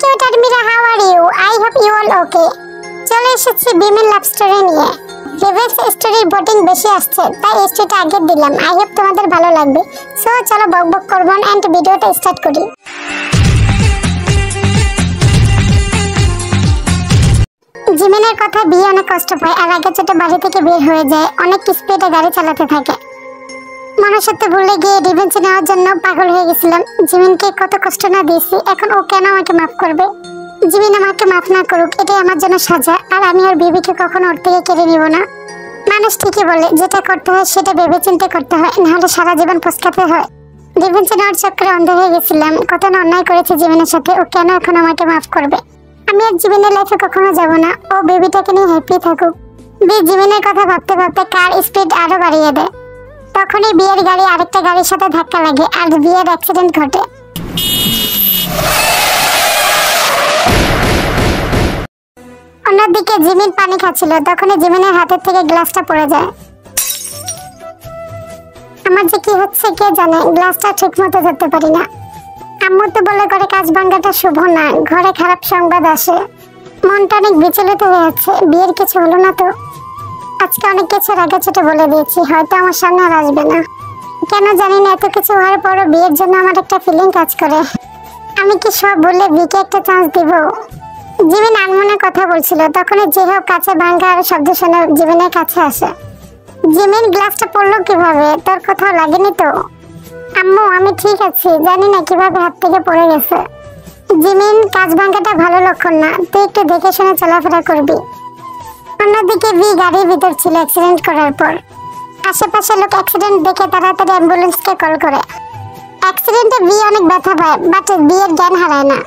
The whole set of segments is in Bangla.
কিউট আদমিরা, how are you? I hope you all okay. চলে এসেছি বিমেন লাভ স্টোরি নিয়ে। রিভেন্স স্টোরির বোটিং বেশি আসছে, তাই স্টোরিটা আগে দিলাম। আই হোপ তোমাদের ভালো লাগবে। সো চলো বকবক করব না এন্ড ভিডিওটা স্টার্ট করি। জিমিনের কথা বিয়ে অনেক কষ্ট পায় আর আগে ছোট বাড়ি থেকে বের হয়ে যায়, অনেক স্পিডে গাড়ি চালাতে থাকে। মনুষ্যত্ব ভুলে গিয়ে রিভেঞ্জ নেওয়ার জন্য পাগল হয়ে গেছিলাম। জিমিনকে কত কষ্ট না দিয়েছি, এখন ও কেন আমাকে মাফ করবে? জিমিন আমাকে মাফ না করুক, এটাই আমার জন্য সাজা। আর আমি আর বেবিকে কখনো ওর থেকে কেড়ে নিব না। মানুষ ঠিকই বলে, যেটা করতে হয় সেটা ভেবে চিন্তে করতে হয়, নাহলে সারা জীবন পস্তাতে হয়। রিভেঞ্জ নেওয়ার চক্করে অন্ধ হয়ে গেছিলাম। কত না অন্যায় করেছে জিমিনের সাথে, ও কেন এখন আমাকে মাফ করবে? আমি আর জিমিনের লাইফে কখনো যাব না। ও বেবিটাকে নিয়ে হ্যাপি থাকুক। জিমিনের কথা ভাবতে ভাবতে কার স্পিড আরো বাড়িয়ে দেয়। তখনই বিয়ের গাড়ি আরেকটা গাড়ির সাথে ধাক্কা লাগে আর বিয়ের অ্যাক্সিডেন্ট ঘটে। অন্যদিকে জিমিন পানি খাচ্ছিল, তখনই জিমিনের হাতের থেকে গ্লাসটা পড়ে যায়। আমার যে কি হচ্ছে কে জানে, গ্লাসটা ঠিক মতো ধরতে পারি না। আম্মু তো বলে ঘরে কাজ ভাঙাটা শুভ না, ঘরে খারাপ সংবাদ আসে। মনটা অনেক বিচলিত হয়ে আছে। বিয়ের কিছু হলো না তো? আজকে অনেক কিছু আগে ছোট বলে দিয়েছি, হয়তো আমার সামনে আর আসবে না। কেন জানি না, এত কিছু হওয়ার পরও বিয়ের জন্য আমার একটা ফিলিং কাজ করে। আমি কি সব বলে বিকে একটা চান্স দিব? জিমিন আনমনে কথা বলছিল, তখনই যে হোক কাছে ভাঙা আর শব্দ শুনে জিমিনের কাছে আসে। জিমিন, গ্লাসটা পড়লো কিভাবে? তোর কোথাও লাগেনি তো? আম্মু আমি ঠিক আছি, জানি না কিভাবে হাত থেকে পড়ে গেছে। জিমিন, কাজ ভাঙাটা ভালো লক্ষণ না, তুই একটু দেখে শুনে চলাফেরা করবি। অন্যদিকে গাড়ির ভিতর ছিল অ্যাক্সিডেন্ট করার পর। আশেপাশে লোক অ্যাক্সিডেন্ট দেখে তাড়াতাড়ি অ্যাম্বুলেন্সকে কল করে। অ্যাক্সিডেন্টে অনেক ব্যথা পায়, বাট এর জ্ঞান হারায় না।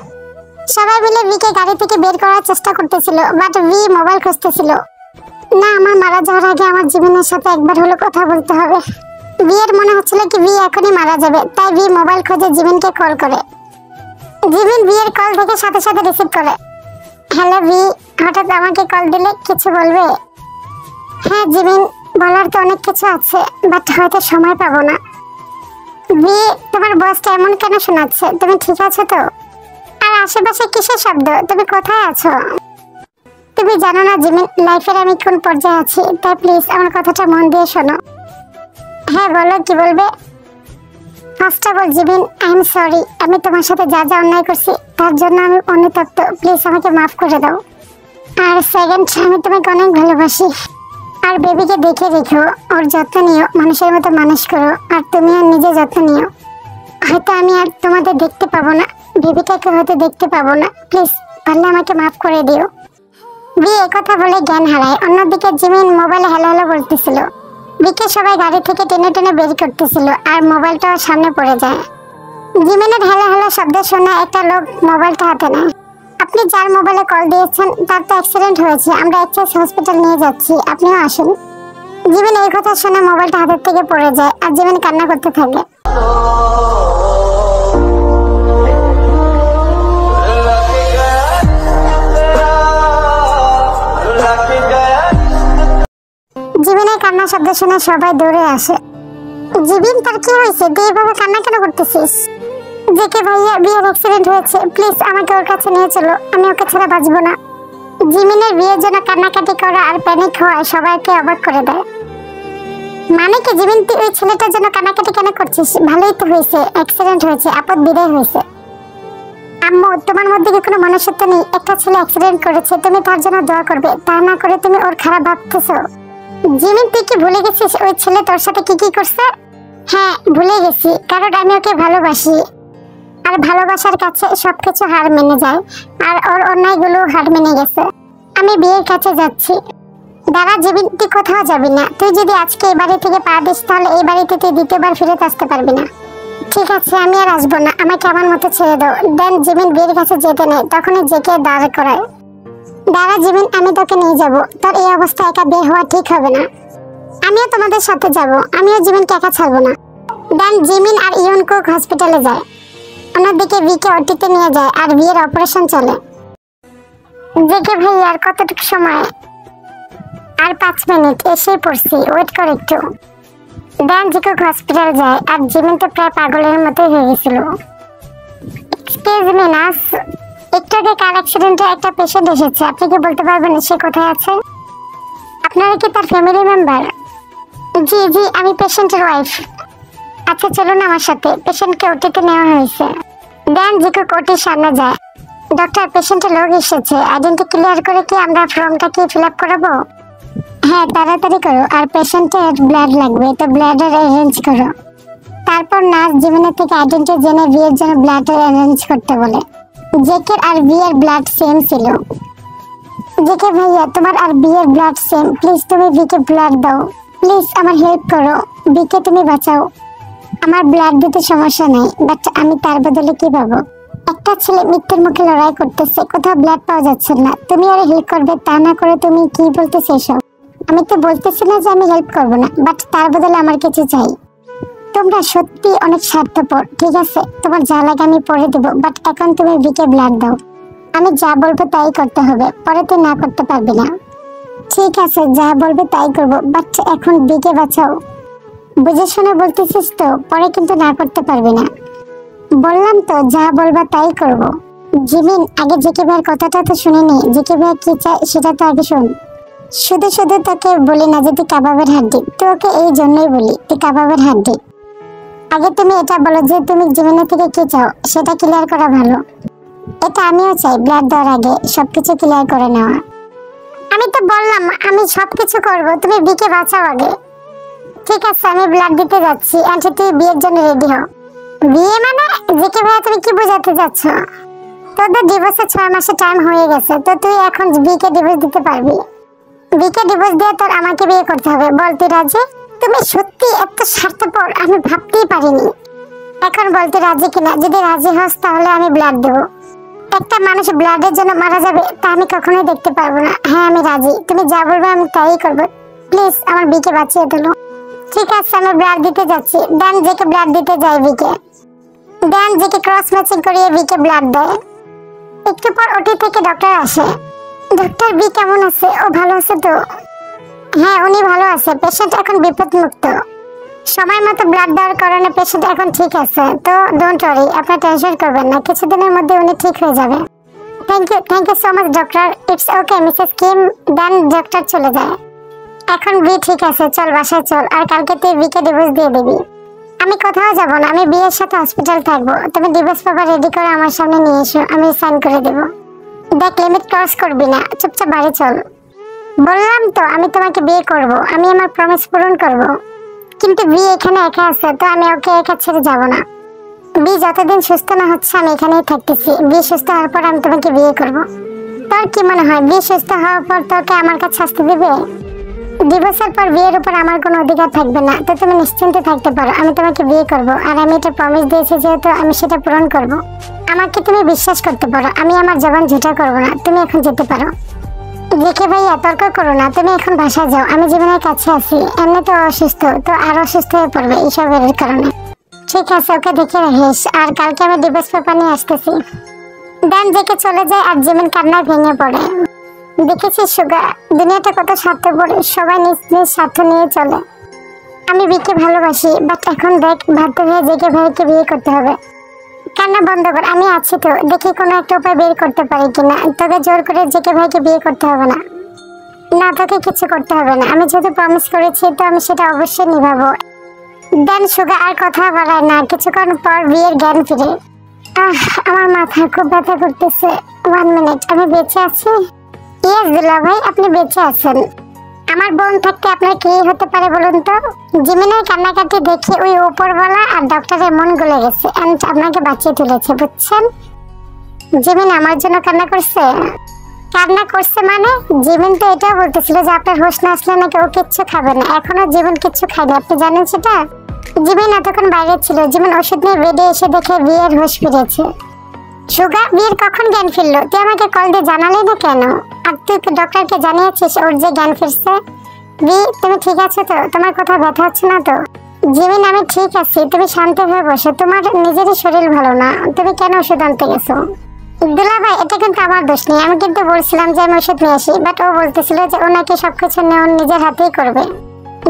সবাই মিলে কে গাড়ি থেকে বের করার চেষ্টা করতেছিল, বাট মোবাইল খুঁজতেছিল। না, আমার মারা যাওয়ার আগে আমার জীবনের সাথে একবার হলো কথা বলতে হবে। এর মনে হচ্ছিল কি এখনই মারা যাবে, তাই মোবাইল খুঁজে জিমিনকে কল করে। জিমিন এর কল থেকে সাথে সাথে রিসিভ করে। হ্যালো হঠাৎ আমাকে কল দিলে, কিছু বলবে? হ্যাঁ জিমিন, বলার তো অনেক কিছু আছে, বাট হয়তো সময় পাবো না। তোমার বসটা এমন কেন শোনাচ্ছে? তুমি ঠিক আছো তো? আর আশেপাশে কিসের শব্দ? তুমি কোথায় আছো? তুমি জানো না জিমিন, লাইফের আমি কোন পর্যায়ে আছি, তাই প্লিজ আমার কথাটা মন দিয়ে শোনো। হ্যাঁ বলো, কি বলবে? First of all Jimin, I am sorry. আমি তোমার সাথে যা যা অন্যায় করছি তার জন্য আমি অনুতপ্ত, প্লিজ আমাকে মাফ করে দাও। আর সেকেন্ড, আমি তোমাকে অনেক ভালোবাসি। আর বেবিকে দেখে রেখো, ওর যত্ন নিও, মানুষের মতো মানুষ করো। আর তুমিও নিজে যত্ন নিও। হয়তো আমি আর তোমাদের দেখতে পাবো না, বেবিটাকে হয়তো দেখতে পাবো না, প্লিজ পারলে আমাকে মাফ করে দিও। কথা বলে জ্ঞান হারায়। অন্যদিকে জিমিন মোবাইলে হ্যালো হ্যালো বলতেছিল। বিকে সবাই গাড়ি থেকে টেনে টেনে বের করতেছিল আর মোবাইলটা সামনে পড়ে যায়। জিমিনের হ্যালো হ্যালো শব্দ শুনে একটা লোক মোবাইলটা হাতে নেয়। আপনি যার মোবাইলে কল দিয়েছেন তার তো অ্যাক্সিডেন্ট হয়েছে, আমরা এক্সেস হসপিটাল নিয়ে যাচ্ছি, আপনিও আসুন। জিমিন এই কথা শুনে মোবাইলটা হাতের থেকে পড়ে যায় আর জিমিন কান্না করতে থাকে। জিমিনের কান্না শব্দ শুনে সবাই দৌড়ে আসে। জিমিন, তার কি হয়েছে? তুই এভাবে কান্না কেন করতেছিস? জেকে ভাইয়া, বিয়ের অ্যাক্সিডেন্ট হয়েছে, প্লিজ আমাকে ওর কাছে নিয়ে চলো, আমি ওকে ছাড়া বাঁচবো না। জিমিনের বিয়ের জন্য কান্নাকাটি করা আর প্যানিক হওয়া সবাইকে অবাক করে দেয়। মানে কি জিমিন, তুই ওই ছেলেটার জন্য কান্নাকাটি কেন করছিস? ভালোই তো হয়েছে, অ্যাক্সিডেন্ট হয়েছে, আপদ বিদায় হয়েছে। আম্মু, তোমার মধ্যে কি কোনো মনুষ্যত্ব নেই? একটা ছেলে অ্যাক্সিডেন্ট করেছে, তুমি তার জন্য দোয়া করবে, তা না করে তুমি ওর খারাপ ভাবতেছো। জিমিন, তুই কি ভুলে গেছিস ওই ছেলে তোর সাথে কি কি করছে? হ্যাঁ ভুলে গেছি, কারণ আমি ওকে ভালোবাসি। আর ভালোবাসার কাছে সবকিছু হার মেনে যায়, আর ওর অন্যায়গুলো হার মেনে গেছে। আমি বিয়ের কাছে যাচ্ছি। দাঁড়া জিমিন, তুই কোথাও যাবি না। তুই যদি আজকে এই বাড়ি থেকে পা দিস তাহলে এই বাড়িতে তুই দ্বিতীয়বার ফিরত আসতে পারবি না। ঠিক আছে, আমি আর আসবো না, আমাকে আমার মতো ছেড়ে দাও। দেন জিমিন বিয়ের কাছে যেতে নেয়, তখনই জেকে দাঁড় করায়। দাঁড়া জিমিন, আমি তোকে নিয়ে যাব, তোর এই অবস্থা একা বের হওয়া ঠিক হবে না। আমিও তোমাদের সাথে যাব, আমিও জিমিনকে একা ছাড়বো না। দেন জিমিন আর ইউনকুক হসপিটালে যায়। অন্যদিকে কে ওটিতে নিয়ে যায় আর বিয়ের অপারেশন চলে। জেকে ভাই, আর কতটুকু সময়? আর 5 মিনিট, এসেই পড়ছি, ওয়েট কর একটু। দেন জিকুক হসপিটাল যায় আর জিমিন তো প্রায় পাগলের মতোই হয়ে গেছিল। এক্সকিউজ মি নার্স, একটু একটু আগে কার অ্যাক্সিডেন্টে একটা পেশেন্ট এসেছে, আপনি কি বলতে পারবেন সে কোথায় আছে? আপনারা কি তার ফ্যামিলি মেম্বার? জি জি, আমি পেশেন্টের ওয়াইফ। আচ্ছা চলুন আমার সাথে, পেশেন্টকে ওটিতে নেওয়া হয়েছে। দেন জিকো ওটির সামনে যায়। ডক্টর, পেশেন্টের লোক এসেছে, আইডেন্টি ক্লিয়ার করে কি আমরা ফর্মটা কি ফিল আপ করাবো? হ্যাঁ তাড়াতাড়ি করো, আর পেশেন্টের ব্লাড লাগবে, তো ব্লাডের অ্যারেঞ্জ করো। তারপর নার্স জিমিনের থেকে আইডেন্টি জেনে বিয়ের জন্য ব্লাডের অ্যারেঞ্জ করতে বলে। জেকের আর বিয়ের ব্লাড সেম ছিল। জেকে ভাইয়া, তোমার আর বিয়ের ব্লাড সেম, প্লিজ তুমি বিকে ব্লাড দাও, প্লিজ আমার হেল্প করো, বিকে তুমি বাঁচাও। আমার ব্লাড দিতে সমস্যা নেই, বাট আমি তার বদলে কি পাবো? একটা ছেলে মৃত্যুর মুখে লড়াই করতেছে, কোথাও ব্লাড পাওয়া যাচ্ছে না, তুমি আর হেল্প করবে, তা না করে তুমি কি বলতেছো এসব? আমি তো বলতেছি না যে আমি হেল্প করব না, বাট তার বদলে আমার কিছু চাই। তোমরা সত্যি অনেক স্বার্থপর। ঠিক আছে, তোমার যা লাগে আমি পরে দেবো, বাট এখন তুমি বিকে ব্লাড দাও। আমি যা বলবো তাই করতে হবে, পরে তুই না করতে পারবি না। ঠিক আছে, যা বলবে তাই করবো, বাট এখন বিকে বাঁচাও। বুঝে শুনে বলতেছিস তো, পরে কিন্তু না করতে পারবি না। বললাম তো যা বলবা তাই করব। জিমিন, আগে জেকে ভাইয়ের কথাটা তো শুনে নি, জেকে ভাই কি চায় সেটা তো আগে শোন। শুধু শুধু তোকে বলি না যে তুই কাবাবের হাড্ডি, তোকে এই জন্যই বলি তুই কাবাবের হাড্ডি। আগে তুমি এটা বলো যে তুমি জিমিনের থেকে কি চাও, সেটা ক্লিয়ার করা ভালো। এটা আমিও চাই, ব্লাড দেওয়ার আগে সবকিছু ক্লিয়ার করে নেওয়া। আমি তো বললাম আমি সবকিছু করব, তুমি বিকে বাঁচাও আগে। ঠিক আছে, আমি ব্লাড দিতে যাচ্ছি, আন্টি তুই বিয়ের জন্য রেডি হও। বিয়ে মানে? জেকে ভাইয়া তুমি কি বোঝাতে যাচ্ছ? তোদের ডিভোর্সে 6 মাসের টাইম হয়ে গেছে, তো তুই এখন বিকে ডিভোর্স দিতে পারবি? বিকে ডিভোর্স দিয়ে তোর আমাকে বিয়ে করতে হবে, বল তুই রাজি? তুমি সত্যি এত স্বার্থপর, আমি ভাবতেই পারিনি। এখন বলতে রাজি কিনা, যদি রাজি হস তাহলে আমি ব্লাড দেবো। একটা মানুষ ব্লাডের জন্য মারা যাবে তা আমি কখনোই দেখতে পারবো না। হ্যাঁ আমি রাজি, তুমি যা বলবে আমি তাই করবো, প্লিজ আমার বিকে বাঁচিয়ে দিলো। ঠিক আছে, আমি ব্লাড দিতে যাচ্ছি। দেন জেকে ব্লাড দিতে যায় বিকে। দেন জেকে ক্রস ম্যাচিং করিয়ে বিকে ব্লাড দেয়। একটু পর ওটি থেকে ডক্টর আসে। ডক্টর বি কেমন আছে? ও ভালো আছে তো? হ্যাঁ উনি ভালো আছে, পেশেন্ট এখন বিপদ মুক্ত। সময় মতো ব্লাড দেওয়ার কারণে পেশেন্ট এখন ঠিক আছে, তো ডোন্ট ওয়ারি, আপনার টেনশন করবেন না, কিছুদিনের মধ্যে উনি ঠিক হয়ে যাবে। Thank you so much doctor. It's okay Mrs Kim. Then doctor চলে যায়। এখন বি ঠিক আছে, চল বাসায় চল, আর কালকে তুই বিকে ডিভোর্স দিয়ে দিবি। আমি কোথাও যাব না, আমি বিয়ের সাথে হসপিটাল থাকবো। তুমি ডিভোর্স পেপার রেডি করে আমার সামনে নিয়ে এসো, আমি সাইন করে দেবো। দেখ লিমিট ক্রস করবি না, চুপচাপ বাড়ি চল। বললাম তো আমি তোমাকে বিয়ে করব, আমি আমার প্রমিস পূরণ করব। কিন্তু বি এখানে একা আছে, তো আমি ওকে একা ছেড়ে যাব না। বি যতদিন সুস্থ না হচ্ছে আমি এখানেই থাকতেছি, বি সুস্থ হওয়ার পর আমি তোমাকে বিয়ে করব। তোর কি মনে হয় বি সুস্থ হওয়ার পর তোকে আমার কাছে আসতে দেবে? ডিভোর্সের পর বিয়ের উপর আমার কোনো অধিকার থাকবে না, তো তুমি নিশ্চিন্তে থাকতে পারো, আমি তোমাকে বিয়ে করব। আর আমি এটা প্রমিস দিয়েছি যেহেতু আমি সেটা পূরণ করব। আমাকে তুমি বিশ্বাস করতে পারো, আমি আমার জবান ঝুটা করব না। তুমি এখন যেতে পারো। দেখে ভাইয়া তর্ক করো না, তুমি এখন বাসায় যাও, আমি জীবনের কাছে আছি। এমনি তো অসুস্থ, তো আরো অসুস্থ হয়ে পড়বে এইসবের কারণে। ঠিক আছে, ওকে দেখে রাখিস, আর কালকে আমি ডিভোর্স পেপার নিয়ে আসতেছি। দেন দেখে চলে যায়, আর জিমিন কান্নায় ভেঙে পড়ে। দেখেছিস সুগা, দুনিয়াটা কত স্বার্থপর, সবাই নিজ নিজ স্বার্থ নিয়ে চলে। আমি বিকে ভালোবাসি, বাট এখন দেখ বাধ্য হয়ে জেকে ভাইকে বিয়ে করতে হবে। কান্না বন্ধ কর, আমি আছি তো, দেখি কোনো একটা উপায় বের করতে পারি কিনা। তোকে জোর করে জেকে ভাইকে বিয়ে করতে হবে না। না তোকে কিছু করতে হবে না, আমি যেহেতু প্রমিস করেছি তো আমি সেটা অবশ্যই নিভাবো। দেন সুগা আর কথা বাড়ায় না, কিছুক্ষণ পর বিয়ের জ্ঞান ফিরে। আমার মাথা খুব ব্যথা করতেছে। 1 মিনিট, আমি বেঁচে আছি? ইয়েস দুলা ভাই, আপনি বেঁচে আছেন। আমার বোন থাকতে আপনার কি হতে পারে বলুন তো? জিমিনের কান্নাকাটি দেখে ওই উপরওয়ালা আর ডক্টরের মন গলে গেছে, এন্ড আপনাকে বাঁচিয়ে তুলেছে, বুঝছেন? জিমিন আমার জন্য কান্না করছে। কান্না করছে মানে? জিমিন তো এটাও বলতেছিল যে আপনার হোশ না আসলে নাকি ও কিচ্ছু খাবে না। এখনো জীবন কিচ্ছু খায়নি, আপনি জানেন সেটা? জিমিন এতক্ষণ বাইরে ছিল, জিমিন ওষুধ নিয়ে বেডে এসে দেখে বিয়ের হোশ ফিরেছে। সুগা, বিয়ের কখন জ্ঞান ফিরলো? তুই আমাকে কল দিয়ে জানালি না কেন? আর তুই ডক্টরকে জানিয়েছিস ওর যে জ্ঞান ফিরছে? বি, তুমি ঠিক আছো তো? তোমার কথা ব্যথা হচ্ছে না তো? জিমিন আমি ঠিক আছি, তুমি শান্ত হয়ে বসো, তোমার নিজেরই শরীর ভালো না, তুমি কেন ওষুধ আনতে গেছো? দুলা ভাই এটা কিন্তু আমার দোষ নেই, আমি কিন্তু বলছিলাম যে আমি ওষুধ নিয়ে আসি, বাট ও বলতেছিল যে ও নাকি সবকিছু নিয়ে ওর নিজের হাতেই করবে।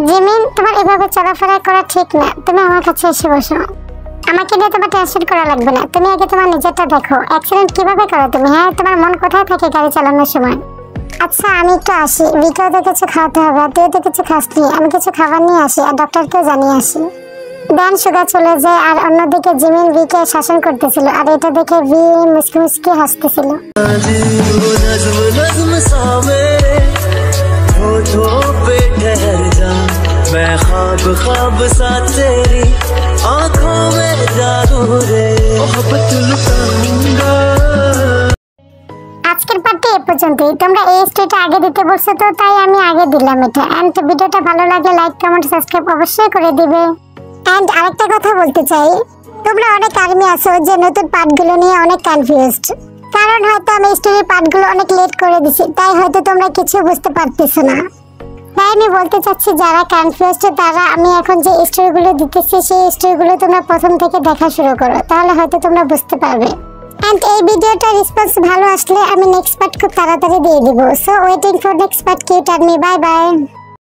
জিমিন তোমার এভাবে চলাফেরা করা ঠিক না, তুমি আমার কাছে এসে বসো। আমাকে নিয়ে তোমার টেনশন করা লাগবে না, তুমি আগে তোমার নিজেরটা দেখো। অ্যাক্সিডেন্ট কিভাবে করো তুমি? হ্যাঁ, তোমার মন কোথায় থাকে গাড়ি চালানোর সময়? আচ্ছা আমি একটু আসি, বিকেও তো কিছু খাওয়াতে হবে, আর তুইও তো কিছু খাসনি। আমি কিছু খাবার নিয়ে আসি আর ডক্টরকেও জানিয়ে আসি। দেন সুগা চলে যায়, আর অন্যদিকে জিমিন ভিকে শাসন করতেছিল, আর এটা দেখে ভি মুস্কি মুস্কি হাসতেছিল। আজকের পার্টি এ পর্যন্তই। তোমরা এই স্টোরিটা আগে দিতে বলছো তো, তাই আমি আগে দিলাম এটা। এন্ড ভিডিওটা ভালো লাগলে লাইক কমেন্ট সাবস্ক্রাইব অবশ্যই করে দিবে। এন্ড আরেকটা কথা বলতে চাই, তোমরা অনেক আর্মি আছো যে নতুন পার্টগুলো নিয়ে অনেক কনফিউজড, কারণ হয়তো আমি স্টোরির পার্টগুলো অনেক লেট করে দিছি, তাই হয়তো তোমরা কিছু বুঝতে পারতেছো না। তাই আমি বলতে চাচ্ছি যারা কনফিউজড তারা আমি এখন যে স্টোরিগুলো দিতেছি সেই স্টোরিগুলো তোমরা প্রথম থেকে দেখা শুরু করো, তাহলে হয়তো তোমরা বুঝতে পারবে। এন্ড এই ভিডিওটার রেসপন্স ভালো আসলে আমি নেক্সট পার্ট খুব তাড়াতাড়ি দিয়ে দিব। So waiting for next part, cute army, bye bye.